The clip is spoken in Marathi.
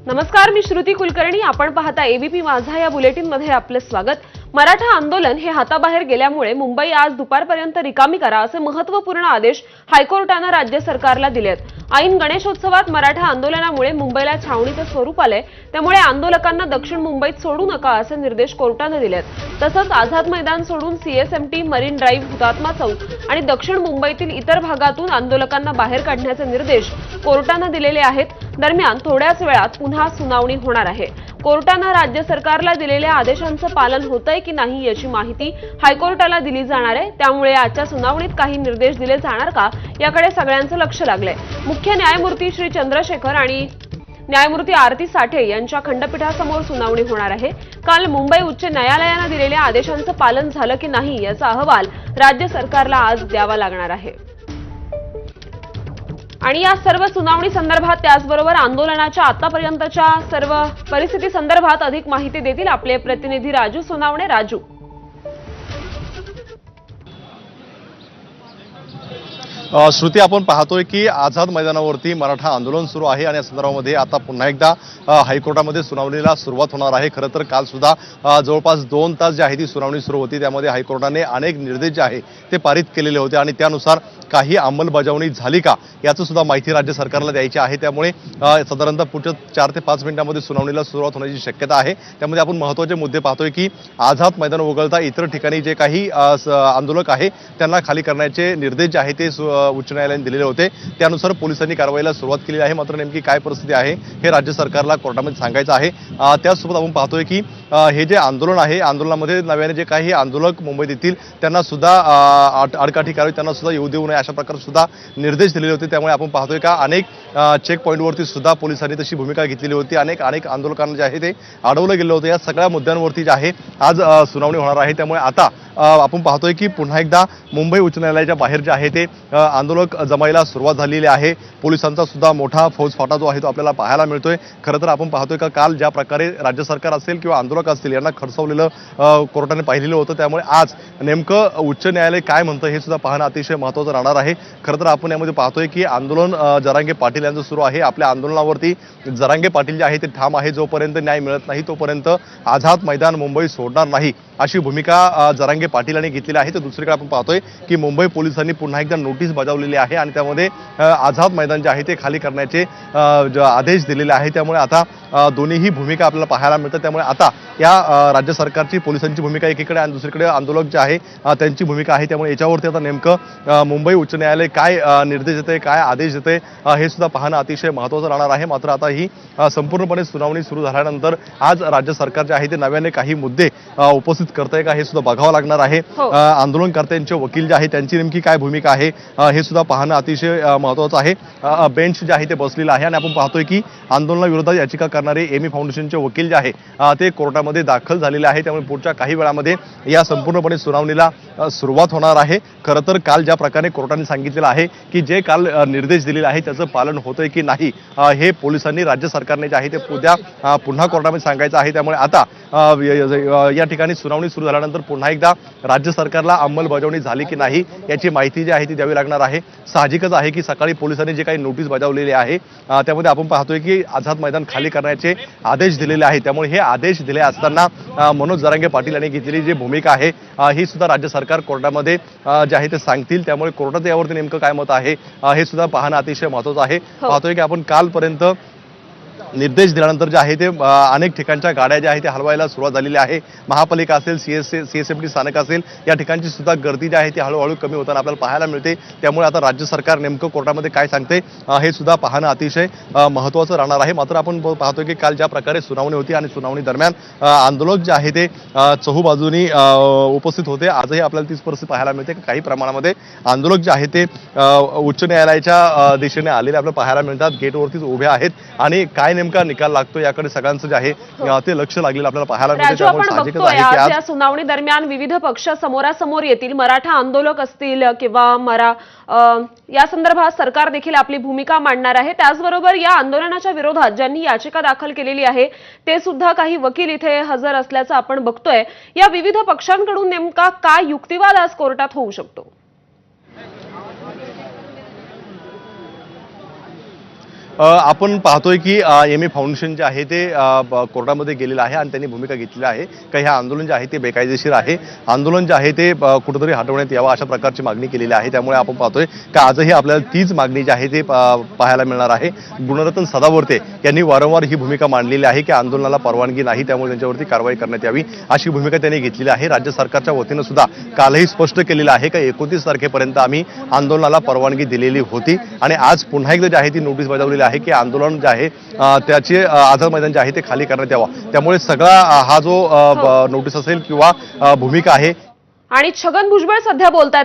नमस्कार, मी श्रुती कुलकर्णी. आपण पाहता एबीपी माझा. या बुलेटिनमध्ये आपले स्वागत. मराठा आंदोलन हे हाताबाहेर गेल्यामुळे मुंबई आज दुपारपर्यंत रिकामी करा असे महत्त्वपूर्ण आदेश हायकोर्टाने राज्य सरकारला दिलेत. ऐन गणेशोत्सवात मराठा आंदोलनामुळे मुंबईला छावणीचं स्वरूप आलंय, त्यामुळे आंदोलकांना दक्षिण मुंबईत सोडू नका असे निर्देश कोर्टाने दिलेत. तसंच आझाद मैदान सोडून CSMT, marine drive, Hutatma Chowk आणि दक्षिण मुंबईतील इतर भागातून आंदोलकांना बाहेर काढण्याचे निर्देश कोर्टाने दिलेले आहेत. दरम्यान थोड्याच वेळात पुन्हा सुनावणी होणार आहे. कोर्टाने राज्य सरकारला दिलेल्या आदेशांचं पालन होतंय की नाही याची माहिती हायकोर्टाला दिली जाणार आहे. त्यामुळे आजच्या सुनावणीत काही निर्देश दिले जाणार का याकडे सगळ्यांचं लक्ष लागलंय. मुख्य न्यायमूर्ती श्री चंद्रशेखर आणि न्यायमूर्ती आरती साठे यांच्या खंडपीठासमोर सुनावणी होणार आहे. काल मुंबई उच्च न्यायालयाने दिलेल्या आदेशांचं पालन झालं की नाही याचा अहवाल राज्य सरकारला आज द्यावा लागणार आहे. आणि या सर्व सुनावणी संदर्भात त्याचबरोबर आंदोलनाच्या आतापर्यंतच्या सर्व परिस्थिती संदर्भात अधिक माहिती देतील आपले प्रतिनिधी राजू सोनावणे. राजू, श्रुती, आपण पाहतोय की आझाद मैदानावरती मराठा आंदोलन सुरू आहे आणि या संदर्भामध्ये आता पुन्हा एकदा हायकोर्टामध्ये सुनावणीला सुरुवात होणार आहे. खरं तर काल सुद्धा जवळपास 2 तास जी आहे ती सुनावणी सुरू होती. त्यामध्ये हायकोर्टाने अनेक निर्देश जे आहे ते पारित केलेले होते आणि त्यानुसार काही अंमलबजावणी झाली का याचं सुद्धा माहिती राज्य सरकारला द्यायची आहे. त्यामुळे साधारणतः पुढच्या 4 ते 5 मिनिटांमध्ये सुनावणीला सुरुवात होण्याची शक्यता आहे. त्यामध्ये आपण महत्त्वाचे मुद्दे पाहतोय की आझाद मैदान वगळता इतर ठिकाणी जे काही आंदोलक आहे त्यांना खाली करण्याचे निर्देश जे आहे ते उच्च न्यायालयाने दिलेले होते. त्यानुसार पोलिसांनी कारवाईला सुरुवात केली आहे. मात्र नेमकी काय परिस्थिती आहे हे राज्य सरकारला कोर्टामध्ये सांगायचं आहे. त्याचसोबत आपण पाहतोय की हे जे आंदोलन आहे, आंदोलनामध्ये नव्याने जे काही आंदोलक मुंबईत येतील त्यांना सुद्धा आडकाठी करावी, त्यांना सुद्धा येऊ देऊ नये अशा प्रकारे सुद्धा निर्देश दिलेले होते. त्यामुळे आपण पाहतोय का अनेक चेक पॉईंटवरती सुद्धा पोलिसांनी तशी भूमिका घेतलेली होती. अनेक आंदोलकांना जे आहे ते अडवलं गेलं होतं. या सगळ्या मुद्द्यांवरती जे आहे आज सुनावणी होणार आहे. त्यामुळे आता आपण पाहतोय की पुन्हा एकदा मुंबई उच्च न्यायालयाच्या बाहेर जे आहे ते आंदोलक जमायला सुरुवात झालेली आहे. पोलिसांचा सुद्धा मोठा फौजफाटा जो आहे तो आपल्याला पाहायला मिळतोय. खरं तर आपण पाहतोय का काल ज्या प्रकारे राज्य सरकार असेल किंवा आंदोलक असतील यांना खडसवलेलं कोर्टाने पाहिलेलं होतं. त्यामुळे आज नेमकं उच्च न्यायालय काय म्हणतं हे सुद्धा पाहणं अतिशय महत्त्वाचं राहणार आहे. खरं तर आपण यामध्ये पाहतोय की आंदोलन जरांगे पाटील यांचं सुरू आहे. आपल्या आंदोलनावरती जरांगे पाटील जे आहे ते ठाम आहे. जोपर्यंत न्याय मिळत नाही तोपर्यंत आझाद मैदान मुंबई सोडणार नाही अशी भूमिका जरांगे पाटील यांनी घेतलेली आहे. तर दुसरीकडे आपण पाहतोय की मुंबई पोलिसांनी पुन्हा एकदा नोटीस बजावलेली आहे आणि त्यामध्ये आझाद मैदान जे आहे ते खाली करण्याचे आदेश दिलेले आहे. त्यामुळे आता दोन्हीही भूमिका आपल्याला पाहायला मिळतात. त्यामुळे आता या राज्य सरकारची, पोलिसांची भूमिका एकीकडे आणि दुसरीकडे आंदोलक जे आहे त्यांची भूमिका आहे. त्यामुळे याच्यावरती आता नेमकं मुंबई उच्च न्यायालय काय निर्देश देते, काय आदेश देते हे सुद्धा पाहणं अतिशय महत्त्वाचं राहणार आहे. मात्र आता ही संपूर्णपणे सुनावणी सुरू झाल्यानंतर आज राज्य सरकार जे आहे ते नव्याने काही मुद्दे उपस्थित करतंय का हे सुद्धा बघावं लागणार आहे. आंदोलनकर्त्यांचे वकील जे आहे त्यांची नेमकी काय भूमिका आहे हे सुद्धा पाहणं अतिशय महत्त्वाचं आहे. बेंच जे आहे ते बसलेलं आहे आणि आपण पाहतोय की आंदोलनाविरोधात याचिका करणारे एमी फाउंडेशनचे वकील जे आहे ते कोर्टामध्ये दाखल झालेले आहे. त्यामुळे पुढच्या काही वेळामध्ये या संपूर्णपणे सुनावणीला सुरुवात होणार आहे. खरं तर काल ज्या प्रकारे कोर्टाने सांगितलेलं आहे की जे काल निर्देश दिलेले आहे त्याचं पालन होतंय की नाही हे पोलिसांनी, राज्य सरकारने जे आहे ते पुन्हा कोर्टामध्ये सांगायचं आहे. त्यामुळे आता या ठिकाणी सुनावणी सुरू झाल्यानंतर पुन्हा एकदा राज्य सरकारला अंमलबजावणी झाली की नाही याची माहिती जी आहे ती द्यावी लागणार आहे. साहजिकच आहे की सकाळी पोलिसांनी जे काही नोटीस बजावलेली आहे त्यामध्ये आपण पाहतोय की आझाद मैदान खाली करण्याचे आदेश दिलेले आहेत. त्यामुळे हे आदेश दिले असताना मनोज जरांगे पाटील यांनी घेतलेली जी भूमिका आहे ही सुद्धा राज्य सरकार कोर्टामध्ये जे आहे ते सांगतील. त्यामुळे कोर्टाचं यावरती नेमकं काय मत आहे हे सुद्धा पाहणं अतिशय महत्त्वाचं आहे. पाहतोय की आपण कालपर्यंत निर्देश दिल्यानंतर जे आहे ते अनेक ठिकाणच्या गाड्या ज्या आहेत ते हलवायला सुरुवात झालेली आहे. महापालिका असेल, सीएसएमटी स्थानक असेल, या ठिकाणची सुद्धा गर्दी जी आहे ती हळूहळू कमी होताना आपल्याला पाहायला मिळते. त्यामुळे आता राज्य सरकार नेमकं कोर्टामध्ये काय सांगते हे सुद्धा पाहणं अतिशय महत्त्वाचं राहणार आहे. मात्र आपण पाहतोय की काल ज्या प्रकारे सुनावणी होती आणि सुनावणी दरम्यान आंदोलक जे आहे ते चहूबाजूनी उपस्थित होते. आजही आपल्याला तीच परिस्थिती पाहायला मिळते. काही प्रमाणामध्ये आंदोलक जे आहे ते उच्च न्यायालयाच्या दिशेने आलेले आपल्याला पाहायला मिळतात. गेटवरतीच उभे आहेत आणि काय नेमका निकाल लागतो याकडे सगळ्यांचं जे आहे ते लक्ष लागलेलं आपल्याला पाहायला मिळते. त्यामुळे साहजिकच आहे की आज या सुनावणी दरम्यान विविध पक्ष समोरासमोर येतील. मराठा आंदोलक असतील किंवा या संदर्भात सरकार देखील आपली भूमिका मांडणार आहे. त्याचबरोबर या आंदोलनाच्या विरोधात ज्यांनी याचिका दाखल केलेली आहे ते सुद्धा काही वकील इथे हजर असल्याचं आपण बघतोय. या विविध पक्षांकडून नेमका काय युक्तिवाद आज कोर्टात होऊ शकतो? आपण पाहतोय की एम फाउंडेशन जे आहे ते कोर्टामध्ये गेलेलं आहे आणि त्यांनी भूमिका घेतलेली आहे का हे आंदोलन जे आहे ते बेकायदेशीर आहे, आंदोलन जे आहे ते कुठेतरी हटवण्यात यावं अशा प्रकारची मागणी केलेली आहे. त्यामुळे आपण पाहतोय का आजही आपल्याला तीच मागणी जी आहे ते पाहायला मिळणार आहे. गुणरत्न सदावर्ते यांनी वारंवार ही भूमिका मांडलेली आहे की आंदोलनाला परवानगी नाही, त्यामुळे त्यांच्यावरती कारवाई करण्यात यावी अशी भूमिका त्यांनी घेतलेली आहे. राज्य सरकारच्या वतीनं सुद्धा कालही स्पष्ट केलेलं आहे का 29 तारखेपर्यंत आम्ही आंदोलनाला परवानगी दिलेली होती आणि आज पुन्हा एकदा जी आहे ती नोटीस बजावलेली आहे की आंदोलन जे आहे त्याचे आझाद मैदान जे आहे ते खाली करण्यात यावं. त्यामुळे सगळा हा जो नोटीस असेल किंवा भूमिका आहे. आणि छगन भुजबळ सध्या बोलतायत